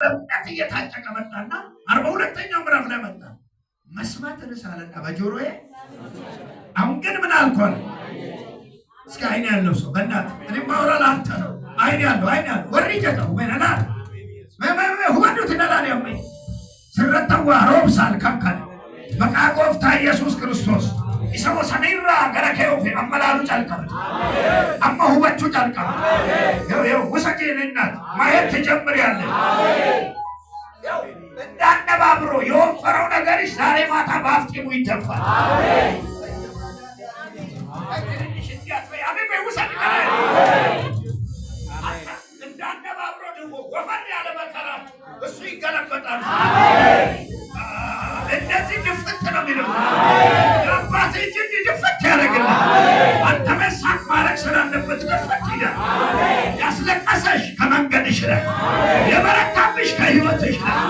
በእምነት እየታጨቀ መጣና 42ኛው ምዕራፍ ላይ መጣ። መስማት ተነሳለና በጆሮዬ አሁን ግን ምን አልኳል? እስኪ አይን ያለው ሰው በእናትህ እኔ ማውራ ለአንተ ነው። አይን ያለው ወሪጀተው መናና ሁወዱት ነላን ያመኝ ስረተዋ ሮብሳል ከከለ በቃቆፍታ ኢየሱስ ክርስቶስ ኢሰው ሰሚራ ገረከው አመላሉ ጫልቀበ አማ ሁበቹ ጫልቀበ ይው ወሰጂነናት ማየት ተጀምሪያለህ። እንዳነባብሮ የወፈረው ነገርሽ ዛሬ ማታ ባፍጢሙ ይተፋል። አሜን። እንዳነባብሮ ደግሞ ወፈር ያለ መከራ እሱ ይገለበጣል። እንደዚህ ድፍት ነው የሚለው አባት እጅ ድፍት ያደርግልሃል። አንተ መሳቅ ማድረግ ስላለበት ድፍት ይላል። ያስለቀሰሽ ከመንገድሽ ላይ